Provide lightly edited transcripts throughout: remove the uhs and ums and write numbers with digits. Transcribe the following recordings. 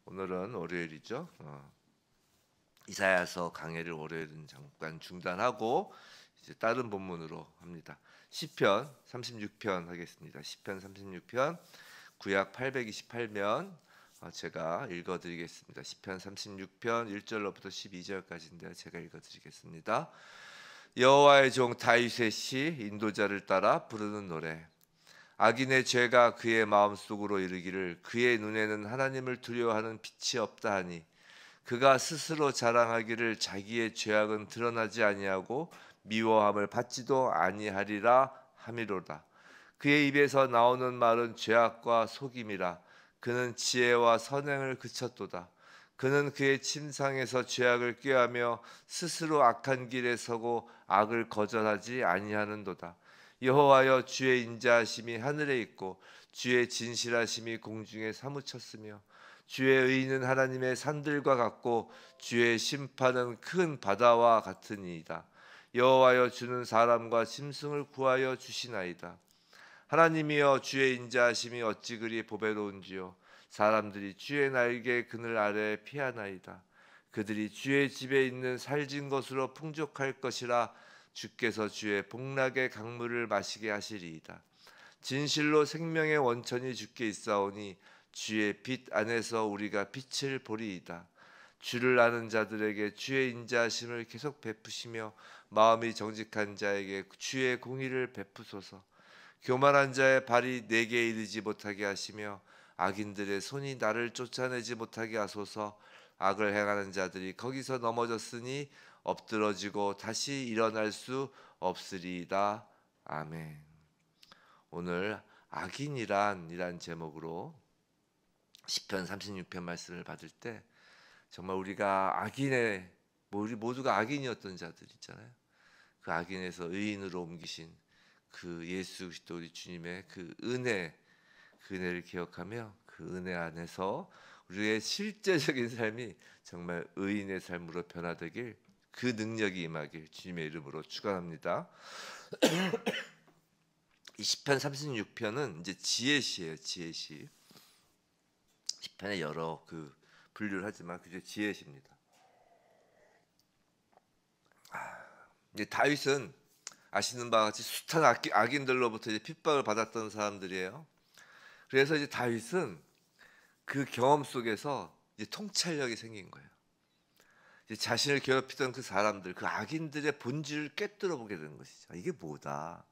오늘은 월요일이죠. 이사야서 강해를 월요일은 잠깐 중단하고 이제 다른 본문으로 합니다. 시편 36편 하겠습니다. 시편 36편 구약 828면 제가 읽어드리겠습니다. 시편 36편 1절로부터 12절까지인데요. 제가 읽어드리겠습니다. 여호와의 종 다윗의 시 인도자를 따라 부르는 노래. 악인의 죄가 그의 마음속으로 이르기를 그의 눈에는 하나님을 두려워하는 빛이 없다 하니 그가 스스로 자랑하기를 자기의 죄악은 드러나지 아니하고 미워함을 받지도 아니하리라 함이로다. 그의 입에서 나오는 말은 죄악과 속임이라. 그는 지혜와 선행을 그쳤도다. 그는 그의 침상에서 죄악을 꾀하며 스스로 악한 길에 서고 악을 거절하지 아니하는도다. 여호와여, 주의 인자하심이 하늘에 있고 주의 진실하심이 공중에 사무쳤으며 주의 의는 하나님의 산들과 같고 주의 심판은 큰 바다와 같으니이다. 여호와여, 주는 사람과 짐승을 구하여 주시나이다. 하나님이여, 주의 인자하심이 어찌 그리 보배로운지요. 사람들이 주의 날개 그늘 아래에 피하나이다. 그들이 주의 집에 있는 살진 것으로 풍족할 것이라. 주께서 주의 복락의 강물을 마시게 하시리이다. 진실로 생명의 원천이 주께 있사오니 주의 빛 안에서 우리가 빛을 보리이다. 주를 아는 자들에게 주의 인자하심을 계속 베푸시며 마음이 정직한 자에게 주의 공의를 베푸소서. 교만한 자의 발이 내게 이르지 못하게 하시며 악인들의 손이 나를 쫓아내지 못하게 하소서. 악을 행하는 자들이 거기서 넘어졌으니 엎드러지고 다시 일어날 수 없으리이다. 아멘. 오늘 악인이란 제목으로 시편 36편 말씀을 받을 때 정말 우리가 악인의 우리 모두가 악인이었던 자들 있잖아요. 그 악인에서 의인으로 옮기신 그 예수 그리스도 우리 주님의 그 은혜를 기억하며 그 은혜 안에서 우리의 실제적인 삶이 정말 의인의 삶으로 변화되길, 그 능력이 임하길 주님의 이름으로 축원합니다. 이 시편 36편은 이제 지혜시예요. 지혜시. 시편에 여러 그 분류를 하지만 그게 지혜시입니다. 이제 다윗은 아시는 바와 같이 숱한 악인들로부터 이제 핍박을 받았던 사람들이에요. 그래서 이제 다윗은 그 경험 속에서 이제 통찰력이 생긴 거예요. 이제 자신을 괴롭히던 그 사람들, 그 악인들의 본질을 꿰뚫어 보게 되는 것이죠. 이게 뭐다?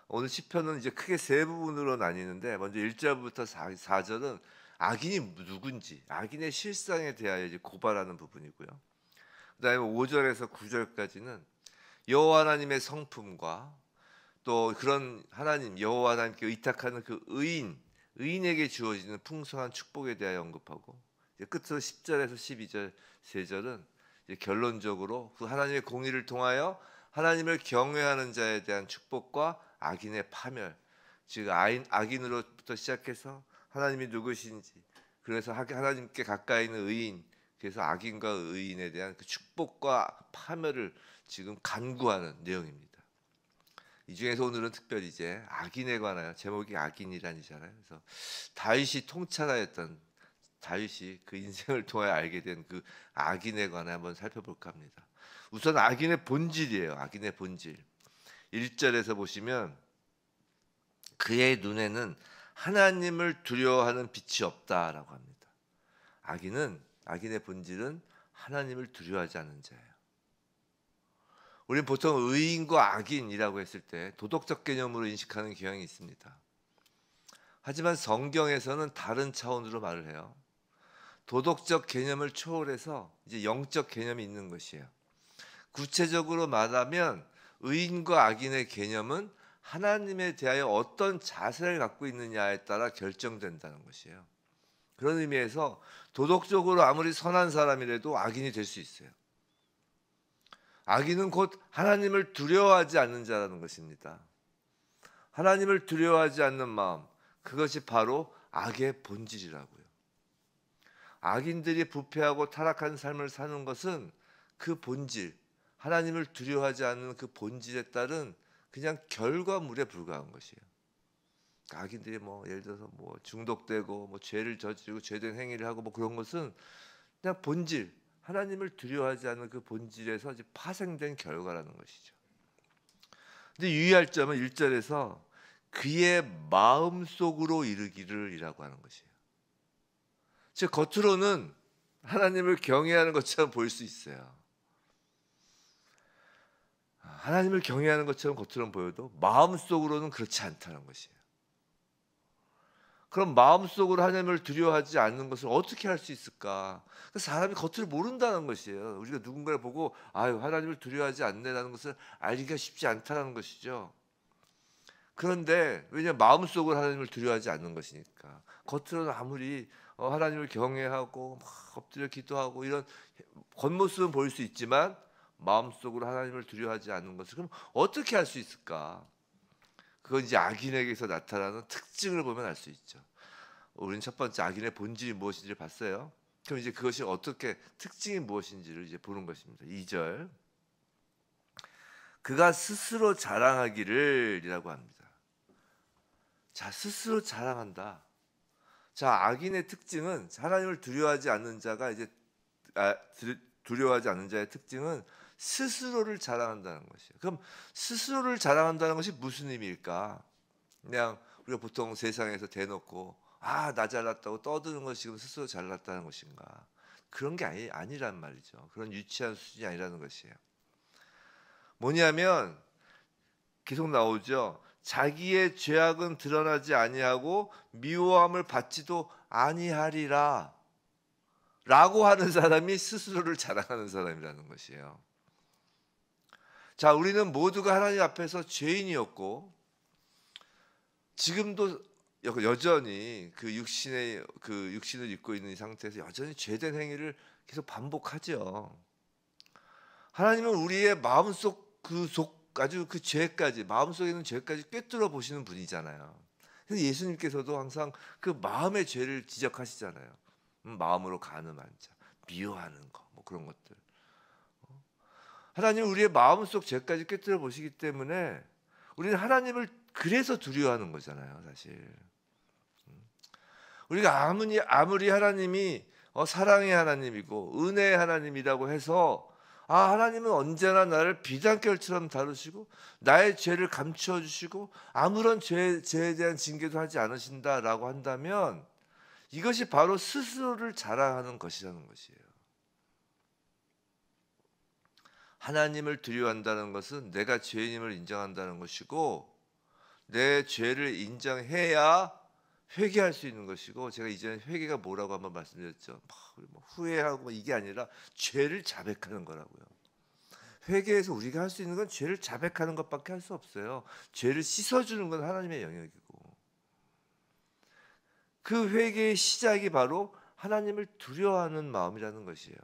오늘 시편은 이제 크게 세 부분으로 나뉘는데, 먼저 1절부터 4절은 악인이 누군지, 악인의 실상에 대하여 이제 고발하는 부분이고요. 그다음에 5절에서 9절까지는 여호와 하나님의 성품과 또 그런 하나님, 여호와 하나님께 의탁하는 그 의인에게 주어지는 풍성한 축복에 대하여 언급하고, 이제 끝으로 10절에서 12절 세 절은 이제 결론적으로 그 하나님의 공의를 통하여 하나님을 경외하는 자에 대한 축복과 악인의 파멸, 즉 악인으로부터 시작해서 하나님이 누구신지, 그래서 하나님께 가까이 있는 의인, 그래서 악인과 의인에 대한 그 축복과 파멸을 지금 간구하는 내용입니다. 이 중에서 오늘은 특별히 이제 악인에 관하여, 제목이 악인이란이잖아요. 그래서 다윗이 통찰하였던, 다윗이 그 인생을 통해 알게 된 그 악인에 관해 한번 살펴볼까 합니다. 우선 악인의 본질이에요. 악인의 본질. 1절에서 보시면 그의 눈에는 하나님을 두려워하는 빛이 없다라고 합니다. 악인의 본질은 하나님을 두려워하지 않는 자예요. 우리는 보통 의인과 악인이라고 했을 때 도덕적 개념으로 인식하는 경향이 있습니다. 하지만 성경에서는 다른 차원으로 말을 해요. 도덕적 개념을 초월해서 이제 영적 개념이 있는 것이에요. 구체적으로 말하면 의인과 악인의 개념은 하나님에 대하여 어떤 자세를 갖고 있느냐에 따라 결정된다는 것이에요. 그런 의미에서 도덕적으로 아무리 선한 사람이라도 악인이 될 수 있어요. 악인은 곧 하나님을 두려워하지 않는 자라는 것입니다. 하나님을 두려워하지 않는 마음, 그것이 바로 악의 본질이라고요. 악인들이 부패하고 타락한 삶을 사는 것은 그 본질, 하나님을 두려워하지 않는 그 본질에 따른 그냥 결과물에 불과한 것이에요. 악인들이 뭐 예를 들어서 뭐 중독되고 뭐 죄를 저지르고 죄된 행위를 하고 뭐 그런 것은 그냥 본질, 하나님을 두려워하지 않는 그 본질에서 이제 파생된 결과라는 것이죠. 근데 유의할 점은 1절에서 그의 마음속으로 이르기를이라고 하는 것이에요. 즉 겉으로는 하나님을 경외하는 것처럼 보일 수 있어요. 하나님을 경외하는 것처럼 겉으로는 보여도 마음속으로는 그렇지 않다는 것이에요. 그럼 마음속으로 하나님을 두려워하지 않는 것을 어떻게 할 수 있을까? 사람이 겉을 모른다는 것이에요. 우리가 누군가를 보고 아유 하나님을 두려워하지 않네라는 것을 알기가 쉽지 않다는 것이죠. 그런데 왜냐하면 마음속으로 하나님을 두려워하지 않는 것이니까. 겉으로는 아무리 하나님을 경외하고 막 엎드려 기도하고 이런 겉모습은 보일 수 있지만 마음속으로 하나님을 두려워하지 않는 것을 그럼 어떻게 할 수 있을까? 그건 이제 악인에게서 나타나는 특징을 보면 알 수 있죠. 우리는 첫 번째 악인의 본질이 무엇인지를 봤어요. 그럼 이제 그것이 어떻게 특징이 무엇인지를 이제 보는 것입니다. 2절. 그가 스스로 자랑하기를이라고 합니다. 자, 스스로 자랑한다. 자, 악인의 특징은 하나님을 두려워하지 않는 자가 이제 두려워하지 않는 자의 특징은 스스로를 자랑한다는 것이에요. 그럼 스스로를 자랑한다는 것이 무슨 의미일까? 그냥 우리가 보통 세상에서 대놓고 나 잘났다고 떠드는 것이 지금 스스로 잘났다는 것인가? 그런 게 아니란 말이죠. 그런 유치한 수준이 아니라는 것이에요. 뭐냐면 계속 나오죠. 자기의 죄악은 드러나지 아니하고 미워함을 받지도 아니하리라 라고 하는 사람이 스스로를 자랑하는 사람이라는 것이에요. 자, 우리는 모두가 하나님 앞에서 죄인이었고 지금도 여전히 그 육신을 입고 있는 이 상태에서 여전히 죄된 행위를 계속 반복하죠. 하나님은 우리의 마음속 아주 그 죄까지 마음속에 있는 죄까지 꿰뚫어 보시는 분이잖아요. 그래서 예수님께서도 항상 그 마음의 죄를 지적하시잖아요. 마음으로 간음한 자, 미워하는 거, 뭐 그런 것들. 하나님은 우리의 마음속 죄까지 꿰뚫어 보시기 때문에 우리는 하나님을 그래서 두려워하는 거잖아요, 사실. 우리가 아무리 하나님이 사랑의 하나님이고 은혜의 하나님이라고 해서 하나님은 언제나 나를 비단결처럼 다루시고 나의 죄를 감추어 주시고 아무런 죄에 대한 징계도 하지 않으신다라고 한다면 이것이 바로 스스로를 자랑하는 것이라는 것이에요. 하나님을 두려워한다는 것은 내가 죄인임을 인정한다는 것이고 내 죄를 인정해야 회개할 수 있는 것이고, 제가 이전에 회개가 뭐라고 한번 말씀드렸죠. 후회하고 이게 아니라 죄를 자백하는 거라고요. 회개에서 우리가 할 수 있는 건 죄를 자백하는 것밖에 할 수 없어요. 죄를 씻어주는 건 하나님의 영역이고, 그 회개의 시작이 바로 하나님을 두려워하는 마음이라는 것이에요.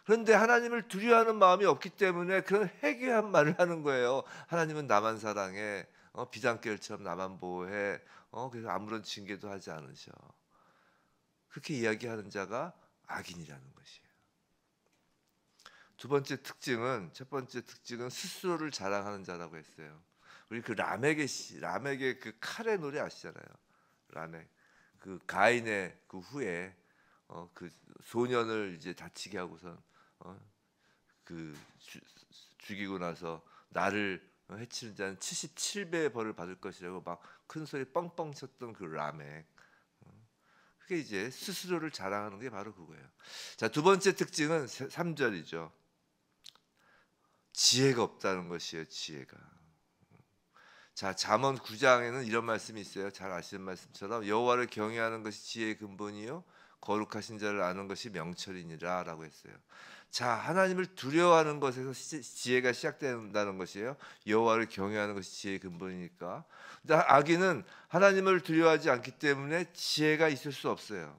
그런데 하나님을 두려워하는 마음이 없기 때문에 그런 회개한 말을 하는 거예요. 하나님은 나만 사랑해, 비단결처럼 나만 보호해, 그래서 아무런 징계도 하지 않으셔. 그렇게 이야기하는 자가 악인이라는 것이에요. 첫 번째 특징은 스스로를 자랑하는 자라고 했어요. 우리 그 라멕의 그 칼의 노래 아시잖아요. 라멕, 그 가인의 그 후에 그 소년을 이제 다치게 하고선 죽이고 나서 나를 해치는 자는 77배의 벌을 받을 것이라고 막 큰 소리 뻥뻥 쳤던 그 라멕. 그게 이제 스스로를 자랑하는 게 바로 그거예요. 자, 두 번째 특징은 3절이죠. 지혜가 없다는 것이에요. 지혜가. 자, 잠언 9장에는 이런 말씀이 있어요. 잘 아시는 말씀처럼 여호와를 경외하는 것이 지혜의 근본이요 거룩하신 자를 아는 것이 명철이니라 라고 했어요. 자, 하나님을 두려워하는 것에서 지혜가 시작된다는 것이에요. 여호와를 경외하는 것이 지혜의 근본이니까. 근데 악인은 하나님을 두려워하지 않기 때문에 지혜가 있을 수 없어요.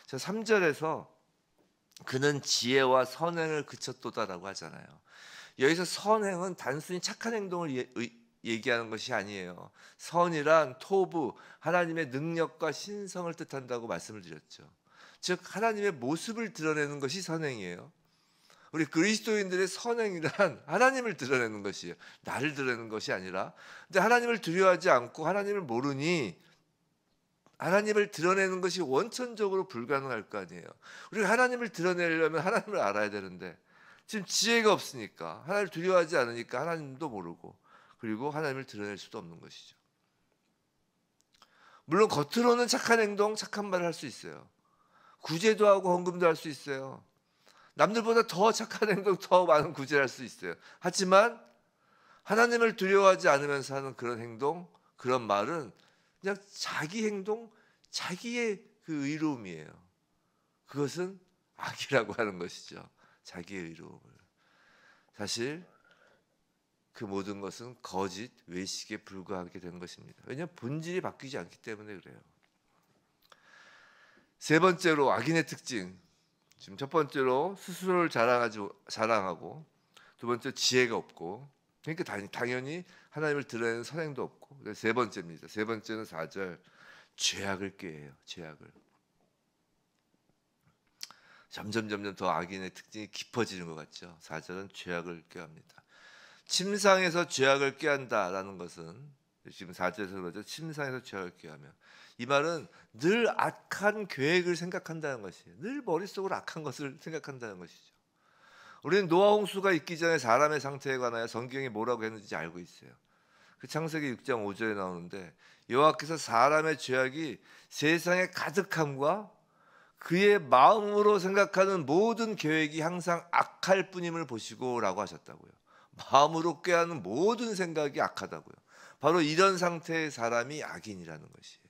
자, 3절에서 그는 지혜와 선행을 그쳤도다라고 하잖아요. 여기서 선행은 단순히 착한 행동을 얘기하는 것이 아니에요. 선이란 토부, 하나님의 능력과 신성을 뜻한다고 말씀을 드렸죠. 즉 하나님의 모습을 드러내는 것이 선행이에요. 우리 그리스도인들의 선행이란 하나님을 드러내는 것이에요. 나를 드러내는 것이 아니라. 근데 하나님을 두려워하지 않고 하나님을 모르니 하나님을 드러내는 것이 원천적으로 불가능할 거 아니에요. 우리가 하나님을 드러내려면 하나님을 알아야 되는데 지금 지혜가 없으니까, 하나님을 두려워하지 않으니까 하나님도 모르고, 그리고 하나님을 드러낼 수도 없는 것이죠. 물론 겉으로는 착한 행동, 착한 말을 할 수 있어요. 구제도 하고 헌금도 할 수 있어요. 남들보다 더 착한 행동, 더 많은 구제를 할 수 있어요. 하지만 하나님을 두려워하지 않으면서 하는 그런 행동, 그런 말은 그냥 자기 행동, 자기의 그 의로움이에요. 그것은 악이라고 하는 것이죠. 자기의 의로움을. 사실 그 모든 것은 거짓, 외식에 불과하게 되는 것입니다. 왜냐하면 본질이 바뀌지 않기 때문에 그래요. 세 번째로 악인의 특징. 지금 첫 번째로 스스로를 자랑하고, 두 번째 지혜가 없고, 그러니까 당연히 하나님을 드러내는 선행도 없고, 세 번째입니다. 세 번째는 4절, 죄악을 꾀해요. 죄악을. 점점 더 악인의 특징이 깊어지는 것 같죠. 4절은 죄악을 꾀합니다. 침상에서 죄악을 꾀한다라는 것은, 지금 4절에서 그러죠. 침상에서 죄악을 꾀하며, 이 말은 늘 악한 계획을 생각한다는 것이에요. 늘 머릿속으로 악한 것을 생각한다는 것이죠. 우리는 노아 홍수가 있기 전에 사람의 상태에 관하여 성경이 뭐라고 했는지 알고 있어요. 그 창세기 6장 5절에 나오는데, 여호와께서 사람의 죄악이 세상에 가득함과 그의 마음으로 생각하는 모든 계획이 항상 악할 뿐임을 보시고라고 하셨다고요. 마음으로 꾀하는 모든 생각이 악하다고요. 바로 이런 상태의 사람이 악인이라는 것이에요.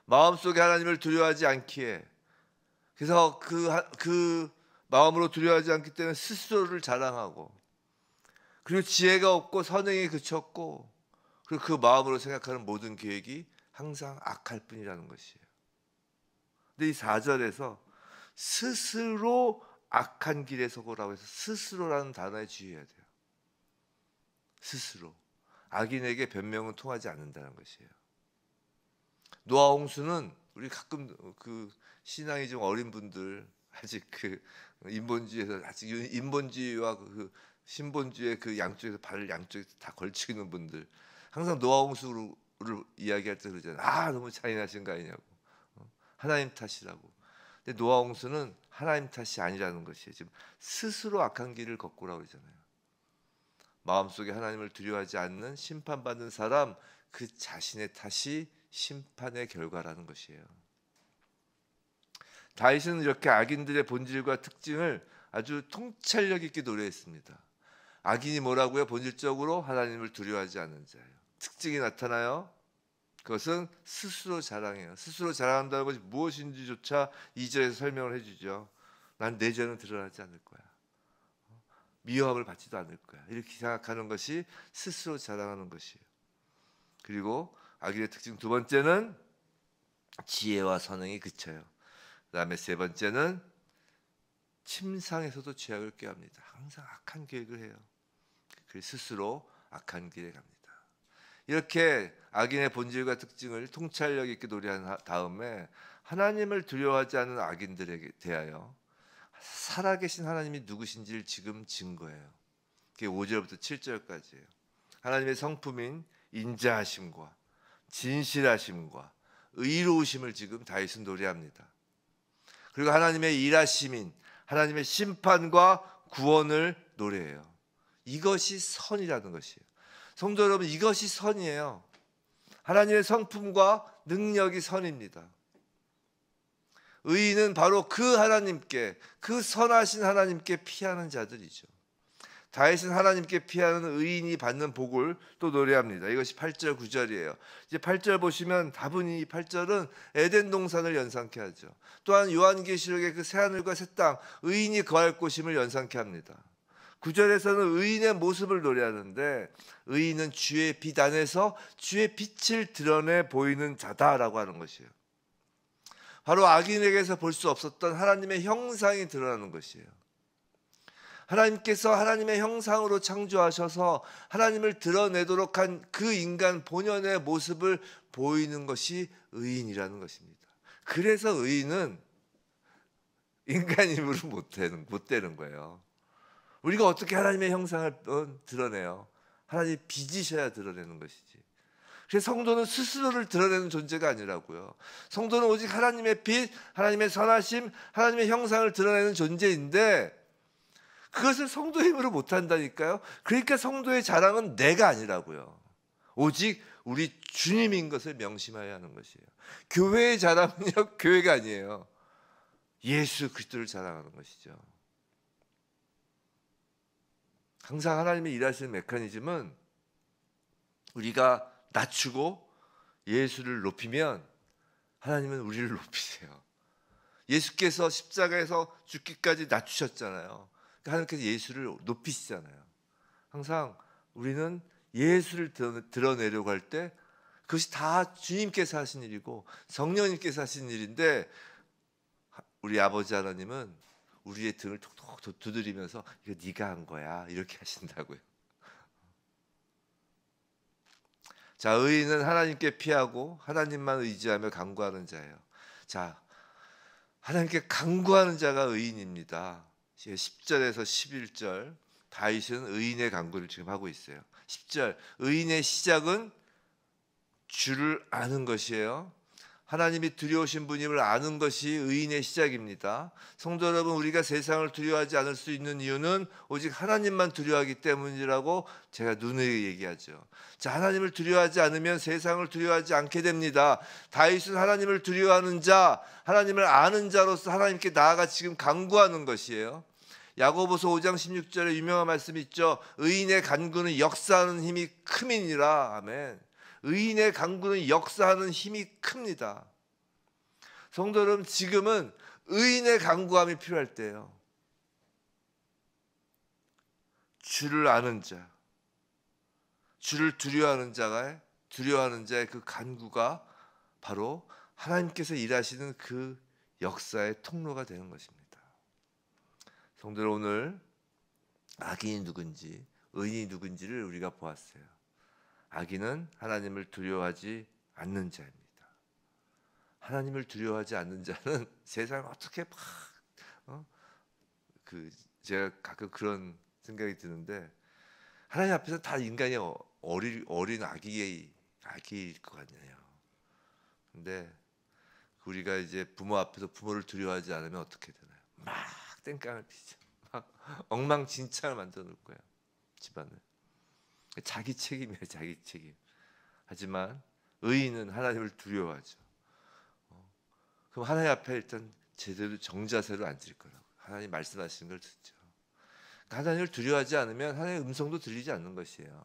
마음속에 하나님을 두려워하지 않기에, 그래서 그 마음으로 두려워하지 않기 때문에 스스로를 자랑하고, 그리고 지혜가 없고 선행에 그쳤고, 그리고 그 마음으로 생각하는 모든 계획이 항상 악할 뿐이라는 것이에요. 근데 이 4절에서 스스로 악한 길에 서고라고 해서 스스로라는 단어에 주의해야 돼요. 스스로. 악인에게 변명은 통하지 않는다는 것이에요. 노아 홍수는 우리 가끔 그 신앙이 좀 어린 분들, 아직 그 인본주의에서 아직 인본주의와 그 신본주의의 그 양쪽에서 발을 양쪽에서 다 걸치고 있는 분들, 항상 노아 홍수를 이야기할 때 그러잖아요. 너무 잔인하신 거 아니냐고. 하나님 탓이라고. 근데 노아 홍수는 하나님 탓이 아니라는 것이에요. 지금 스스로 악한 길을 걷고라고 그러잖아요. 마음속에 하나님을 두려워하지 않는 심판받는 사람, 그 자신의 탓이 심판의 결과라는 것이에요. 다윗은 이렇게 악인들의 본질과 특징을 아주 통찰력 있게 노래했습니다. 악인이 뭐라고요? 본질적으로 하나님을 두려워하지 않는 자예요. 특징이 나타나요. 그것은 스스로 자랑해요. 스스로 자랑한다는 것이 무엇인지조차 2절에서 설명을 해주죠. 난 내 죄는 드러나지 않을 거야. 미워함을 받지도 않을 거야. 이렇게 생각하는 것이 스스로 자랑하는 것이에요. 그리고 악인의 특징 두 번째는 지혜와 선행이 그쳐요. 그 다음에 세 번째는 침상에서도 죄악을 꾀합니다. 항상 악한 계획을 해요. 그래서 스스로 악한 길에 갑니다. 이렇게 악인의 본질과 특징을 통찰력 있게 노래한 다음에 하나님을 두려워하지 않는 악인들에게 대하여 살아계신 하나님이 누구신지를 지금 증거해요. 그게 5절부터 7절까지예요. 하나님의 성품인 인자하심과 진실하심과 의로우심을 지금 다윗은 노래합니다. 그리고 하나님의 일하심인 하나님의 심판과 구원을 노래해요. 이것이 선이라는 것이에요. 성도 여러분, 이것이 선이에요. 하나님의 성품과 능력이 선입니다. 의인은 바로 그 하나님께, 그 선하신 하나님께 피하는 자들이죠. 다윗은 하나님께 피하는 의인이 받는 복을 또 노래합니다. 이것이 8절 9절이에요. 이제 8절 보시면 다분히 8절은 에덴 동산을 연상케 하죠. 또한 요한계시록의 그 새하늘과 새 땅, 의인이 거할 곳임을 연상케 합니다. 9절에서는 의인의 모습을 노래하는데, 의인은 주의 빛 안에서 주의 빛을 드러내 보이는 자다라고 하는 것이에요. 바로 악인에게서 볼 수 없었던 하나님의 형상이 드러나는 것이에요. 하나님께서 하나님의 형상으로 창조하셔서 하나님을 드러내도록 한 그 인간 본연의 모습을 보이는 것이 의인이라는 것입니다. 그래서 의인은 인간 힘으로 못 되는 거예요. 우리가 어떻게 하나님의 형상을 드러내요? 하나님 빚이셔야 드러내는 것이지. 그래서 성도는 스스로를 드러내는 존재가 아니라고요. 성도는 오직 하나님의 빛, 하나님의 선하심, 하나님의 형상을 드러내는 존재인데 그것을 성도의 힘으로 못한다니까요. 그러니까 성도의 자랑은 내가 아니라고요. 오직 우리 주님인 것을 명심해야 하는 것이에요. 교회의 자랑은요, 교회가 아니에요. 예수 그리스도를 자랑하는 것이죠. 항상 하나님이 일하시는 메커니즘은 우리가 낮추고 예수를 높이면 하나님은 우리를 높이세요. 예수께서 십자가에서 죽기까지 낮추셨잖아요. 하나님께서 예수를 높이시잖아요. 항상 우리는 예수를 드러내려고 할 때 그것이 다 주님께서 하신 일이고 성령님께서 하신 일인데 우리 아버지 하나님은 우리의 등을 톡톡 두드리면서 이거 네가 한 거야 이렇게 하신다고요. 자, 의인은 하나님께 피하고 하나님만 의지하며 간구하는 자예요. 자, 하나님께 간구하는 자가 의인입니다. 10절에서 11절 다윗은 의인의 간구를 지금 하고 있어요. 10절 의인의 시작은 주를 아는 것이에요. 하나님이 두려우신 분임을 아는 것이 의인의 시작입니다. 성도 여러분, 우리가 세상을 두려워하지 않을 수 있는 이유는 오직 하나님만 두려워하기 때문이라고 제가 누누이 얘기하죠. 자, 하나님을 두려워하지 않으면 세상을 두려워하지 않게 됩니다. 다윗은 하나님을 두려워하는 자, 하나님을 아는 자로서 하나님께 나아가 지금 간구하는 것이에요. 야고보서 5장 16절에 유명한 말씀이 있죠. 의인의 간구는 역사하는 힘이 큼이니라. 아멘. 의인의 간구는 역사하는 힘이 큽니다. 성도 여러분, 지금은 의인의 간구함이 필요할 때예요. 주를 아는 자, 주를 두려워하는 자의 그 간구가 바로 하나님께서 일하시는 그 역사의 통로가 되는 것입니다. 성도 여러분, 오늘 악인이 누군지 의인이 누군지를 우리가 보았어요. 악인은 하나님을 두려워하지 않는 자입니다. 하나님을 두려워하지 않는 자는 세상을 어떻게 제가 가끔 그런 생각이 드는데 하나님 앞에서 다 인간이 어린 아기일 것 같네요. 근데 우리가 이제 부모 앞에서 부모를 두려워하지 않으면 어떻게 되나요? 막 땡깡을 피죠. 막 엉망진창을 만들어 놓을 거예요. 집안을. 자기 책임이에요. 자기 책임. 하지만 의인은 하나님을 두려워하죠. 그럼 하나님 앞에 일단 제대로 정자세로 앉을 거라고. 하나님 말씀하시는 걸 듣죠. 하나님을 두려워하지 않으면 하나님의 음성도 들리지 않는 것이에요.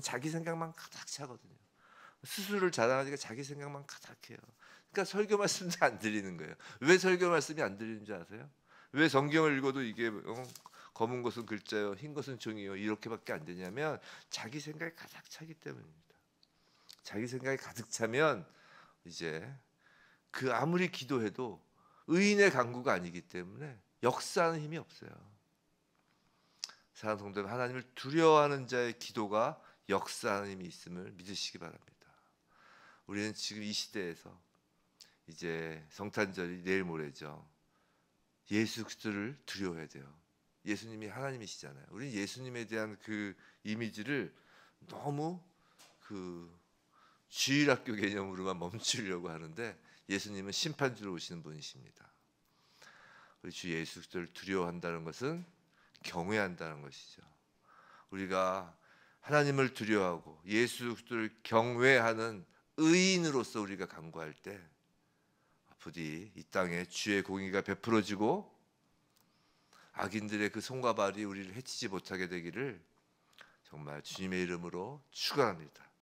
자기 생각만 가득 차거든요. 스스로를 자랑하니까 자기 생각만 가득해요. 그러니까 설교 말씀도 안 들리는 거예요. 왜 설교 말씀이 안 들리는지 아세요? 왜 성경을 읽어도 이게 검은 것은 글자요, 흰 것은 종이요 이렇게밖에 안 되냐면 자기 생각이 가득 차기 때문입니다. 자기 생각이 가득 차면 이제 그 아무리 기도해도 의인의 간구가 아니기 때문에 역사하는 힘이 없어요. 사랑하는 성도 여러분, 하나님을 두려워하는 자의 기도가 역사하는 힘이 있음을 믿으시기 바랍니다. 우리는 지금 이 시대에서 이제 성탄절이 내일 모레죠. 예수 그리스도를 두려워해야 돼요. 예수님이 하나님이시잖아요. 우리 예수님에 대한 그 이미지를 너무 그 주일학교 개념으로만 멈추려고 하는데 예수님은 심판주로 오시는 분이십니다. 우리 주 예수 그리스도를 두려워한다는 것은 경외한다는 것이죠. 우리가 하나님을 두려워하고 예수 그리스도를 경외하는 의인으로서 우리가 간구할 때 부디 이 땅에 주의 공의가 베풀어지고 악인들의 그 손과 발이 우리를 해치지 못하게 되기를 정말 주님의 이름으로 축원합니다.